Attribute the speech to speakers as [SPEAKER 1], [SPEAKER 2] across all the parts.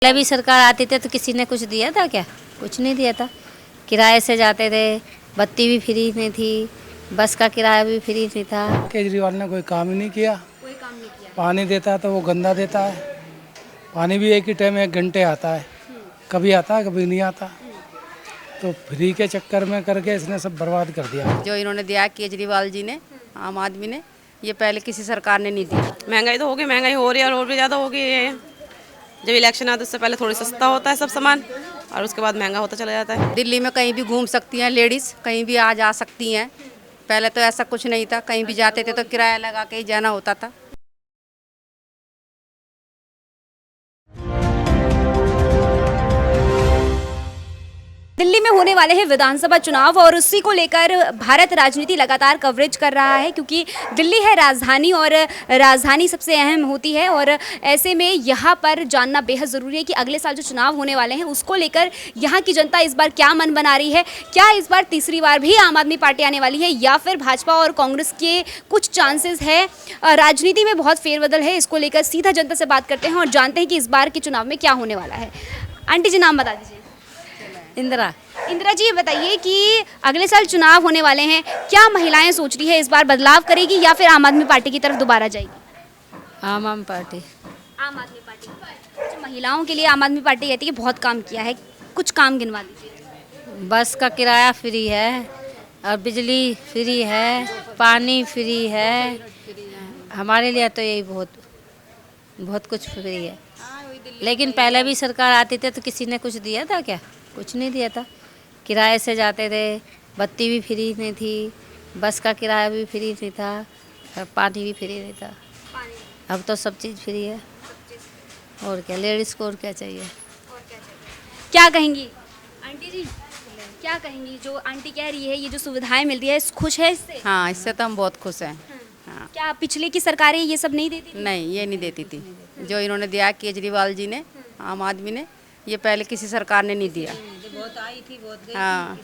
[SPEAKER 1] पहले भी सरकार आती थी तो किसी ने कुछ दिया था क्या? कुछ नहीं दिया था। किराए से जाते थे, बत्ती भी फ्री नहीं थी, बस का किराया भी फ्री नहीं था।
[SPEAKER 2] केजरीवाल ने कोई काम ही नहीं किया।
[SPEAKER 1] कोई काम नहीं किया।
[SPEAKER 2] पानी देता है तो वो गंदा देता है। पानी भी एक ही टाइम 1 घंटे आता है, कभी आता है कभी नहीं आता। तो फ्री के चक्कर में करके इसने सब बर्बाद कर दिया।
[SPEAKER 3] जो इन्होंने दिया केजरीवाल जी ने, आम आदमी ने, ये पहले किसी सरकार ने नहीं दिया।
[SPEAKER 4] महंगाई तो होगी, महंगाई हो रही है और भी ज़्यादा होगी। ये जब इलेक्शन आता है उससे पहले थोड़ी सस्ता होता है सब सामान और उसके बाद महंगा होता चला जाता है।
[SPEAKER 3] दिल्ली में कहीं भी घूम सकती हैं लेडीज़, कहीं भी आ जा सकती हैं। पहले तो ऐसा कुछ नहीं था, कहीं भी जाते थे तो किराया लगा के ही जाना होता था।
[SPEAKER 5] दिल्ली में होने वाले हैं विधानसभा चुनाव और उसी को लेकर भारत राजनीति लगातार कवरेज कर रहा है, क्योंकि दिल्ली है राजधानी और राजधानी सबसे अहम होती है। और ऐसे में यहाँ पर जानना बेहद ज़रूरी है कि अगले साल जो चुनाव होने वाले हैं उसको लेकर यहाँ की जनता इस बार क्या मन बना रही है। क्या इस बार तीसरी बार भी आम आदमी पार्टी आने वाली है या फिर भाजपा और कांग्रेस के कुछ चांसेस है। राजनीति में बहुत फेरबदल है, इसको लेकर सीधा जनता से बात करते हैं और जानते हैं कि इस बार के चुनाव में क्या होने वाला है। आंटी जी नाम बता दीजिए। इंदिरा जी, ये बताइए कि अगले साल चुनाव होने वाले हैं, क्या महिलाएं सोच रही है इस बार बदलाव करेगी या फिर आम आदमी पार्टी की तरफ दोबारा जाएगी?
[SPEAKER 1] आम आदमी पार्टी।
[SPEAKER 5] आम आदमी पार्टी। तो महिलाओं के लिए आम आदमी पार्टी कहती है कि बहुत काम किया है, कुछ काम गिनवा दीजिए।
[SPEAKER 1] बस का किराया फ्री है और बिजली फ्री है, पानी फ्री है। हमारे लिए तो यही बहुत बहुत कुछ फ्री है। लेकिन पहले भी सरकार आती थी तो किसी ने कुछ दिया था क्या? कुछ नहीं दिया था। किराए से जाते थे, बत्ती भी फ्री नहीं थी, बस का किराया भी फ्री नहीं था, और पानी भी फ्री नहीं था। अब तो सब चीज़ फ्री है। और क्या लेडीज़ को और क्या चाहिए?
[SPEAKER 5] क्या कहेंगी आंटी जी, क्या कहेंगी? जो आंटी कह रही है ये जो सुविधाएं मिल रही है, खुश है इससे?
[SPEAKER 3] हाँ, इससे तो हम बहुत खुश हैं। हाँ।
[SPEAKER 5] क्या पिछले की सरकारें ये सब नहीं देती थी?
[SPEAKER 3] नहीं, ये नहीं देती थी। जो इन्होंने दिया केजरीवाल जी ने, आम आदमी ने, ये पहले किसी सरकार ने नहीं दिया।
[SPEAKER 1] बहुत आई थी, बहुत गई
[SPEAKER 3] हाँ,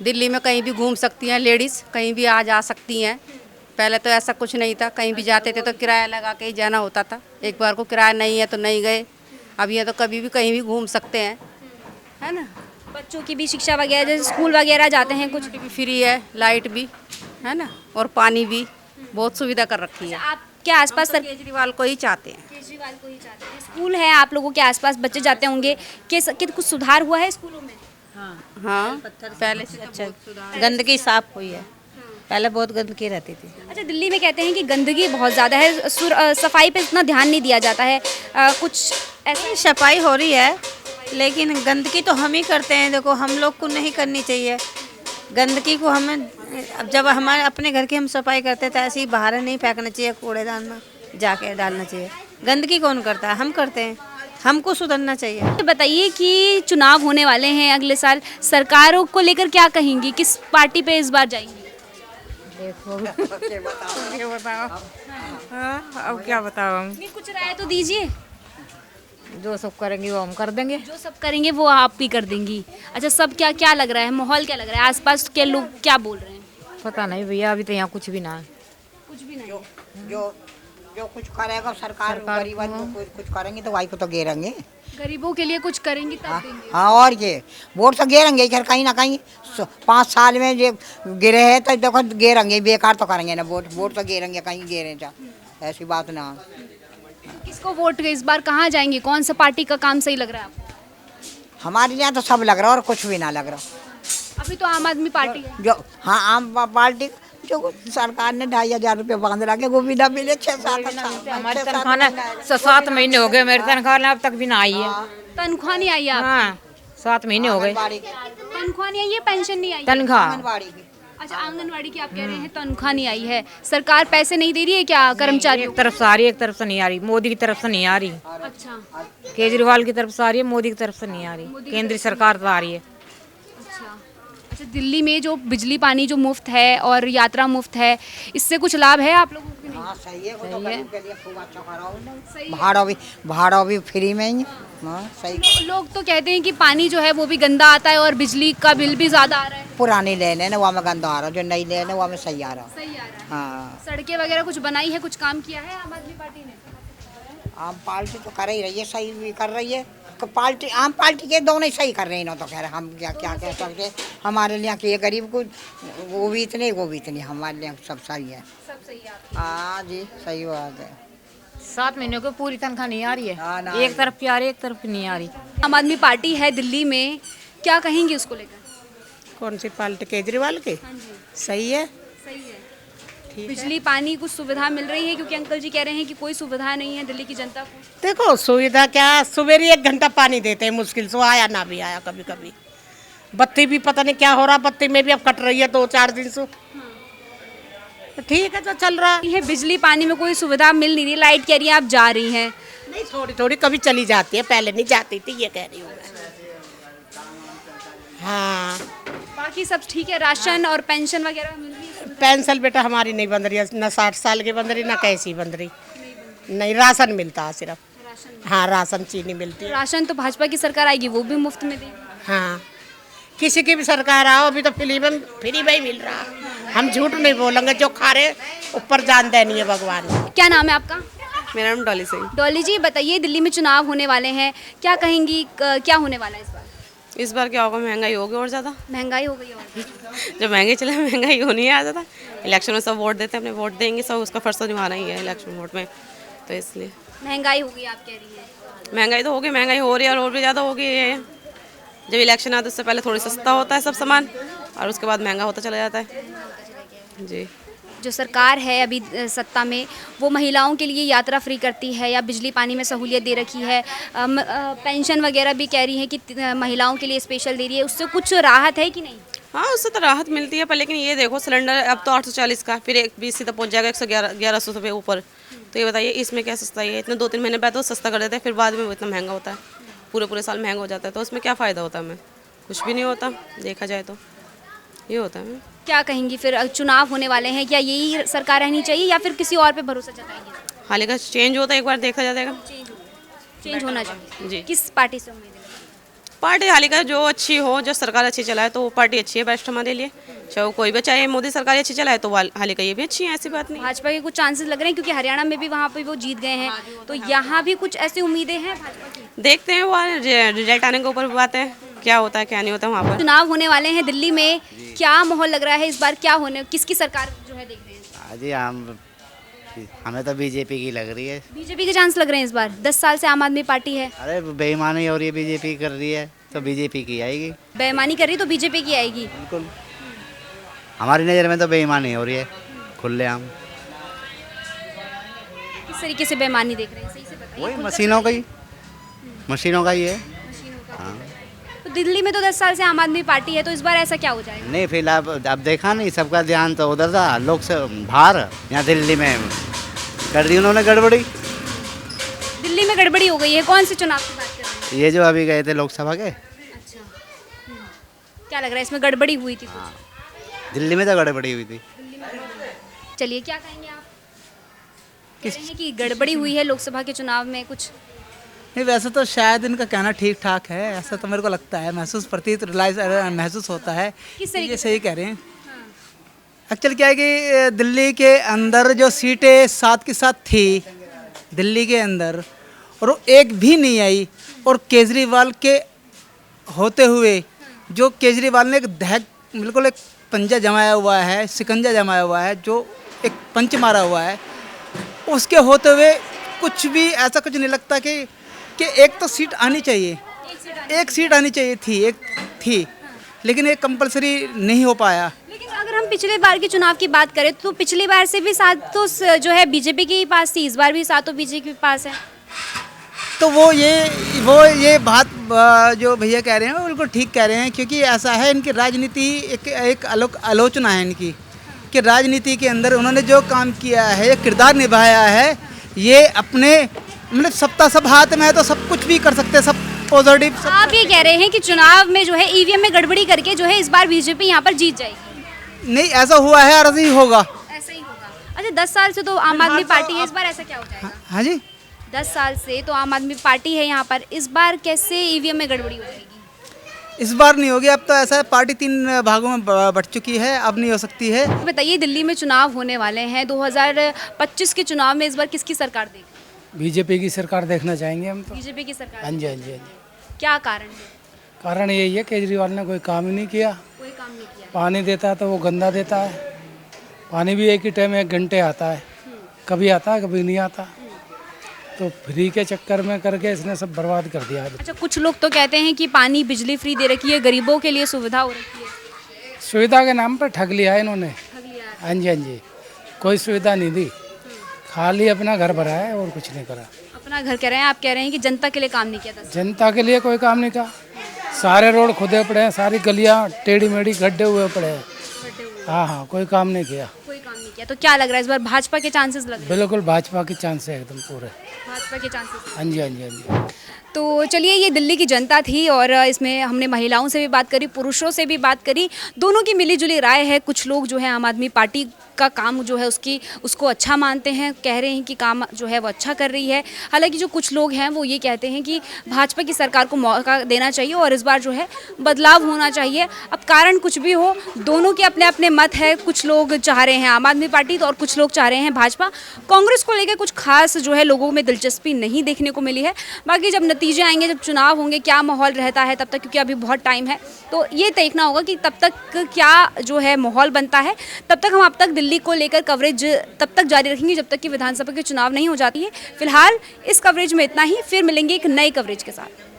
[SPEAKER 3] दिल्ली में कहीं भी घूम सकती हैं लेडीज़, कहीं भी आ जा सकती हैं। पहले तो ऐसा कुछ नहीं था, कहीं भी जाते थे तो किराया लगा के ही जाना होता था। एक बार को किराया नहीं है तो नहीं गए। अब ये तो कभी भी कहीं भी घूम सकते हैं, है ना।
[SPEAKER 5] बच्चों की भी शिक्षा वगैरह, जैसे स्कूल वगैरह जाते हैं कुछ।
[SPEAKER 3] भी फ्री है, लाइट भी, है ना, और पानी भी, बहुत सुविधा कर रखी है।
[SPEAKER 5] आप क्या आसपास
[SPEAKER 3] तो केजरीवाल को ही चाहते हैं।
[SPEAKER 5] केजरीवाल को ही चाहते हैं। स्कूल है आप लोगों के आसपास, बच्चे जाते होंगे कि कुछ सुधार हुआ है स्कूलों में?
[SPEAKER 3] हाँ, पहले से अच्छा
[SPEAKER 1] गंदगी साफ हुई है। पहले बहुत गंदगी रहती थी।
[SPEAKER 5] अच्छा, दिल्ली में कहते हैं कि गंदगी बहुत ज़्यादा है, सफाई पे इतना ध्यान नहीं दिया जाता है, कुछ ऐसा?
[SPEAKER 6] सफाई हो रही है लेकिन गंदगी तो हम ही करते हैं। देखो, हम लोग को नहीं करनी चाहिए गंदगी को। हमें अब जब हमारे अपने घर की हम सफाई करते हैं तो ऐसे ही बाहर नहीं फेंकना चाहिए, कूड़ेदान में जाके डालना चाहिए। गंदगी कौन करता है? हम करते हैं, हमको सुधरना चाहिए।
[SPEAKER 5] तो बताइए कि चुनाव होने वाले हैं अगले साल, सरकारों को लेकर क्या कहेंगी, किस पार्टी पे इस बार जाएंगी?
[SPEAKER 6] अब क्या बताओ हम?
[SPEAKER 5] कुछ राय तो दीजिए।
[SPEAKER 6] जो सब करेंगे वो हम कर देंगे।
[SPEAKER 5] जो सब करेंगे वो आप भी कर देंगी। अच्छा, सब क्या क्या लग रहा है, माहौल क्या लग रहा है, आसपास के लोग क्या बोल रहे हैं?
[SPEAKER 6] पता नहीं भैया, अभी तो यहाँ कुछ भी ना है।
[SPEAKER 5] कुछ भी नहीं।
[SPEAKER 7] जो जो कुछ करेगा सरकार गरीबों को कुछ करेंगे तो वही को तो गिरेंगे।
[SPEAKER 5] गरीबों के लिए कुछ करेंगी तब देंगे।
[SPEAKER 7] हाँ, और ये वोट तो गिरेंगे इधर कहीं ना कहीं। 5 साल में जो गिरे हैं तो देखो गिरेंगे, बेकार तो करेंगे ना। वोट तो गिरेंगे, कहीं गिरे जा, ऐसी बात ना।
[SPEAKER 5] किसको वोट इस बार कहाँ जाएंगे, कौन सा पार्टी का काम सही लग रहा है आपको?
[SPEAKER 7] हमारे यहाँ तो सब लग रहा है और कुछ भी ना लग रहा।
[SPEAKER 5] अभी तो आम आदमी पार्टी है।
[SPEAKER 7] जो हाँ, आम पार्टी जो सरकार ने 2,500 रुपये बांध रखे, वो भी ना मिले। 6-7
[SPEAKER 6] हमारी तनख्वाह ना 7 महीने हो गए, मेरी तनख्वाह ना अब तक भी ना आई है।
[SPEAKER 5] तनख्वाह नहीं आई आप?
[SPEAKER 6] हाँ, 7 महीने हो गए।
[SPEAKER 5] तनख्वाह नहीं आई है, पेंशन नहीं आई है?
[SPEAKER 6] तनख्वाह
[SPEAKER 5] अच्छा, आंगनवाड़ी की आप कह रहे हैं तनख्वाह नहीं आई है। सरकार पैसे नहीं दे रही है क्या कर्मचारियों
[SPEAKER 6] एक तरफ से आ रही है, एक तरफ से नहीं आ रही। मोदी की तरफ से नहीं आ रही,
[SPEAKER 5] को? अच्छा
[SPEAKER 6] केजरीवाल की तरफ से आ रही है, मोदी की तरफ से नहीं आ रही। केंद्रीय सरकार तो आ रही है।
[SPEAKER 5] अच्छा अच्छा, दिल्ली में जो बिजली पानी जो मुफ्त है और यात्रा मुफ्त है, इससे कुछ लाभ है आप लोगों को? नहीं।
[SPEAKER 7] हाँ, सही है, वो तो गरीब के लिए खूब अच्छा करा हो। भाड़ा भी फ्री में ही। हाँ, सही।
[SPEAKER 5] लोग तो कहते हैं कि पानी जो है वो भी गंदा आता है और बिजली का बिल भी ज्यादा आ रहा है।
[SPEAKER 7] पुरानी लेने ना वहाँ में गंदा आ रहा, जो नई लेने वहाँ में सही आ रहा।
[SPEAKER 5] सही आ रहा है।
[SPEAKER 7] हाँ,
[SPEAKER 5] सड़कें वगैरह कुछ बनाई है, कुछ काम किया है आम आदमी पार्टी ने?
[SPEAKER 7] आम पार्टी तो कर ही रही है, सही भी कर रही है। पार्टी आम पार्टी के दोनों ही सही कर रहे हैं ना, तो कह रहे हम क्या क्या कह सकते हैं। हमारे लिए कि ये गरीब को वो भी इतने, वो भी इतने, हमारे लिए सब सही है।
[SPEAKER 5] सब सही है।
[SPEAKER 7] हाँ जी, सही बात है।
[SPEAKER 8] 7 महीनों को पूरी तनख्वाह नहीं आ रही है।
[SPEAKER 7] हाँ, ना
[SPEAKER 8] एक तरफ की आ रही है, एक तरफ की नहीं आ रही।
[SPEAKER 5] आम आदमी पार्टी है दिल्ली में, क्या कहेंगे उसको लेकर?
[SPEAKER 9] कौन सी पार्टी? केजरीवाल के? सही है।
[SPEAKER 5] सही है। बिजली पानी कुछ सुविधा मिल रही है? क्योंकि अंकल जी कह रहे हैं कि कोई सुविधा नहीं है दिल्ली की जनता को।
[SPEAKER 9] देखो सुविधा क्या, सवेरे 1 घंटा पानी देते हैं, मुश्किल से आया ना भी आया कभी कभी। बत्ती भी पता नहीं क्या हो रहा, बत्ती में भी अब कट रही है 2-4 दिन से। ठीक है, तो चल रहा
[SPEAKER 5] है। बिजली पानी में कोई सुविधा मिल नहीं रही, लाइट कह रही है आप जा रही हैं।
[SPEAKER 9] नहीं, थोड़ी थोड़ी कभी चली जाती है, पहले नहीं जाती थी, ये कह रही हूँ मैं। हाँ,
[SPEAKER 5] बाकी सब ठीक है, राशन और पेंशन वगैरह मिल रही है?
[SPEAKER 9] पेंशन बेटा हमारी नहीं बन रही है, ना 60 साल की बन रही, ना कैसी बन रही। नहीं, राशन मिलता है सिर्फ। हाँ, राशन चीनी मिलती है।
[SPEAKER 5] राशन तो भाजपा की सरकार आएगी, वो भी मुफ्त में देगी।
[SPEAKER 9] हाँ, किसी की भी सरकार आओ, अभी तो फ्री में ही मिल रहा। हम झूठ नहीं बोलेंगे, जो खा रहे ऊपर जान देनी है भगवान।
[SPEAKER 5] क्या नाम है आपका?
[SPEAKER 4] मेरा नाम डॉली सिंह।
[SPEAKER 5] डॉली जी बताइए, दिल्ली में चुनाव होने वाले हैं, क्या कहेंगी क्या होने वाला है इस बार?
[SPEAKER 4] इस बार क्या होगा, महंगाई होगी और ज़्यादा।
[SPEAKER 5] महंगाई हो गई और
[SPEAKER 4] जब महंगाई चले, महंगाई होनी है ज़्यादा। इलेक्शन में सब वोट देते हैं, अपने वोट देंगे, सब उसका फर्ज तो निभाना ही है इलेक्शन वोट में, तो इसलिए
[SPEAKER 5] महंगाई हो गई आप कह रही हैं?
[SPEAKER 4] महंगाई तो होगी, महंगाई हो रही है और भी ज़्यादा होगी। ये जब इलेक्शन आता है उससे पहले थोड़ी सस्ता होता है सब सामान, और उसके बाद महंगा होता चला जाता है जी।
[SPEAKER 5] जो सरकार है अभी सत्ता में, वो महिलाओं के लिए यात्रा फ्री करती है या बिजली पानी में सहूलियत दे रखी है, पेंशन वगैरह भी कह रही है कि महिलाओं के लिए स्पेशल दे रही है, उससे कुछ राहत है कि नहीं?
[SPEAKER 4] हाँ, उससे तो राहत मिलती है, पर लेकिन ये देखो सिलेंडर अब तो 840 का, फिर 120 तक पहुँच जाएगा 1100 रुपये ऊपर। तो ये बताइए इसमें क्या सस्ता है? इतने 2-3 महीने बाद तो सस्ता कर देते हैं, फिर बाद में वो इतना महंगा होता है, पूरे साल महंगा हो जाता है। तो उसमें क्या फ़ायदा होता है? हमें कुछ भी नहीं होता, देखा जाए तो ये होता है।
[SPEAKER 5] क्या कहेंगी फिर, चुनाव होने वाले हैं, क्या यही सरकार रहनी चाहिए या फिर किसी और पे भरोसा जताएंगे?
[SPEAKER 4] हाल का चेंज होता है, एक बार देखा जाएगा।
[SPEAKER 5] चेंज होना चाहिए
[SPEAKER 4] जी।
[SPEAKER 5] किस पार्टी से उम्मीद है?
[SPEAKER 4] पार्टी हाल का जो अच्छी हो, जो सरकार अच्छी चलाए तो वो पार्टी अच्छी है, बेस्ट हमारे लिए। चाहे वो कोई भी, चाहे मोदी सरकार अच्छी चलाए तो हाल का ये भी अच्छी है, ऐसी बात नहीं।
[SPEAKER 5] भाजपा के कुछ चांसेस लग रहे हैं क्योंकि हरियाणा में भी वहाँ पे वो जीत गए हैं, तो यहाँ भी कुछ ऐसी उम्मीदें हैं भाजपा की?
[SPEAKER 4] देखते हैं, वो रिजल्ट आने के ऊपर बात है, क्या होता है क्या नहीं होता वहाँ पर।
[SPEAKER 5] चुनाव होने वाले हैं दिल्ली में, क्या माहौल लग रहा है इस बार, क्या होने, किसकी सरकार जो है देख रहे हैं?
[SPEAKER 10] जी हमें तो बीजेपी की लग रही है।
[SPEAKER 5] बीजेपी के चांस लग रहे हैं इस बार? 10 साल से आम आदमी पार्टी है।
[SPEAKER 10] अरे बेईमानी और ये बीजेपी कर रही है तो बीजेपी की आएगी।
[SPEAKER 5] बेईमानी कर रही तो बीजेपी की आएगी?
[SPEAKER 10] बिल्कुल, हमारी नज़र में तो बेईमानी हो रही है खुलेआम।
[SPEAKER 5] किस तरीके से बेईमानी देख रहे हैं, सही से बताइए।
[SPEAKER 10] वही मशीनों का ही है। हाँ,
[SPEAKER 5] तो दिल्ली में तो 10 साल से आम आदमी पार्टी है, तो इस बार ऐसा क्या हो जाएगा?
[SPEAKER 10] नहीं फिलहाल अब देखा नहीं, सबका ध्यान तो उधर था, लोग से बाहर, यहाँ दिल्ली में कर दी उन्होंने गड़बड़ी।
[SPEAKER 5] दिल्ली में गड़बड़ी हो गई है? कौन से चुनाव की बात कर रहे हैं?
[SPEAKER 10] ये जो अभी गए थे लोकसभा के।
[SPEAKER 5] अच्छा, क्या लग रहा है इसमें गड़बड़ी हुई थी कुछ?
[SPEAKER 10] दिल्ली में तो गड़बड़ी हुई थी।
[SPEAKER 5] चलिए, क्या कहेंगे आप? कह रहे हैं कि गड़बड़ी हुई है लोकसभा के चुनाव में कुछ?
[SPEAKER 2] नहीं, वैसे तो शायद इनका कहना ठीक ठाक है, ऐसा तो मेरे को लगता है, महसूस होता है।
[SPEAKER 5] किस तरीके
[SPEAKER 2] ये सही कह रहे हैं। एक्चुअली क्या है कि दिल्ली के अंदर जो सीटें 7 की 7 थी दिल्ली के अंदर, और वो एक भी नहीं आई, और केजरीवाल के होते हुए जो केजरीवाल ने एक बिल्कुल एक पंजा जमाया हुआ है, शिकंजा जमाया हुआ है, जो एक पंच मारा हुआ है, उसके होते हुए कुछ भी ऐसा कुछ नहीं लगता कि एक तो सीट आनी चाहिए, एक सीट आनी चाहिए थी, लेकिन ये कंपलसरी नहीं हो पाया।
[SPEAKER 5] लेकिन अगर हम पिछले बार के चुनाव की बात करें तो पिछली बार से भी 7 तो जो है बीजेपी के ही पास थी, इस बार भी 7 तो बीजेपी के पास है।
[SPEAKER 2] तो वो ये बात जो भैया कह रहे हैं वो बिल्कुल ठीक कह रहे हैं, क्योंकि ऐसा है, इनकी राजनीति एक आलोचना है इनकी, कि राजनीति के अंदर उन्होंने जो काम किया है, ये किरदार निभाया है, ये अपने मतलब सत्ता सब हाथ में है तो सब कुछ भी कर सकते हैं, सब पॉजिटिव।
[SPEAKER 5] आप ये कह रहे हैं कि चुनाव में जो है ईवीएम में गड़बड़ी करके जो है इस बार बीजेपी यहाँ पर जीत जाएगी?
[SPEAKER 2] नहीं, ऐसा हुआ है और ऐसा ही होगा।
[SPEAKER 5] ऐसा ही होगा। अच्छा, 10 साल से तो आम आदमी पार्टी है, इस बार ऐसा क्या हो जाएगा?
[SPEAKER 2] हाँ जी,
[SPEAKER 5] 10 साल से तो आम आदमी पार्टी है यहाँ पर, इस बार कैसे ईवीएम में गड़बड़ी हो जाएगी?
[SPEAKER 2] इस बार नहीं होगी, अब तो ऐसा है, पार्टी 3 भागों में बट चुकी है, अब नहीं हो सकती है।
[SPEAKER 5] बताइए, दिल्ली में चुनाव होने वाले हैं, 2025 के चुनाव में इस बार किसकी सरकार देगी?
[SPEAKER 11] बीजेपी की सरकार देखना चाहेंगे हम तो।
[SPEAKER 5] बीजेपी की सरकार।
[SPEAKER 11] हाँ जी, हाँ जी, हाँ जी।
[SPEAKER 5] क्या कारण है?
[SPEAKER 11] कारण यही है केजरीवाल ने कोई काम ही नहीं किया।
[SPEAKER 5] कोई काम नहीं किया।
[SPEAKER 11] पानी देता है तो वो गंदा देता है। पानी भी एक ही टाइम 1 घंटे आता है, कभी आता है कभी नहीं आता। तो फ्री के चक्कर में करके इसने सब बर्बाद कर दिया।
[SPEAKER 5] अच्छा, कुछ लोग तो कहते हैं कि पानी बिजली फ्री दे रखी है, गरीबों के लिए सुविधा हो रखी है।
[SPEAKER 11] सुविधा के नाम पर ठग लिया है इन्होंने। हाँ जी, हाँ जी, कोई सुविधा नहीं दी, खाली अपना घर भरा है और कुछ नहीं करा।
[SPEAKER 5] अपना घर कह रहे हैं, आप कह रहे हैं कि जनता के लिए काम नहीं किया था।
[SPEAKER 11] जनता के लिए कोई काम नहीं किया। सारे रोड खुदे पड़े हैं, सारी गलियां टेढ़ी मेढ़ी गड्ढे हुए पड़े हैं। हाँ हाँ, कोई काम नहीं किया।
[SPEAKER 5] कोई काम नहीं किया। तो क्या लग रहा है इस बार भाजपा के चांसेस लग रहे हैं?
[SPEAKER 11] बिल्कुल भाजपा के चांस है एकदम पूरे।
[SPEAKER 5] भाजपा के चांसेस।
[SPEAKER 11] हाँ जी, हाँ जी, हाँ जी।
[SPEAKER 5] तो चलिए, ये दिल्ली की जनता थी और इसमें हमने महिलाओं से भी बात करी, पुरुषों से भी बात करी, दोनों की मिलीजुली राय है। कुछ लोग जो है आम आदमी पार्टी का काम जो है उसको अच्छा मानते हैं, कह रहे हैं कि काम जो है वो अच्छा कर रही है। हालांकि जो कुछ लोग हैं वो ये कहते हैं कि भाजपा की सरकार को मौका देना चाहिए और इस बार जो है बदलाव होना चाहिए। अब कारण कुछ भी हो, दोनों के अपने अपने मत है। कुछ लोग चाह रहे हैं आम आदमी पार्टी तो और कुछ लोग चाह रहे हैं भाजपा। कांग्रेस को लेकर कुछ खास जो है लोगों में दिलचस्पी नहीं देखने को मिली है। बाकी जब नतीजे आएंगे, जब चुनाव होंगे, क्या माहौल रहता है तब तक, क्योंकि अभी बहुत टाइम है, तो ये देखना होगा कि तब तक क्या जो है माहौल बनता है। तब तक हम अब तक दिल्ली को लेकर कवरेज तब तक जारी रखेंगे जब तक कि विधानसभा के चुनाव नहीं हो जाती है। फिलहाल इस कवरेज में इतना ही, फिर मिलेंगे एक नए कवरेज के साथ।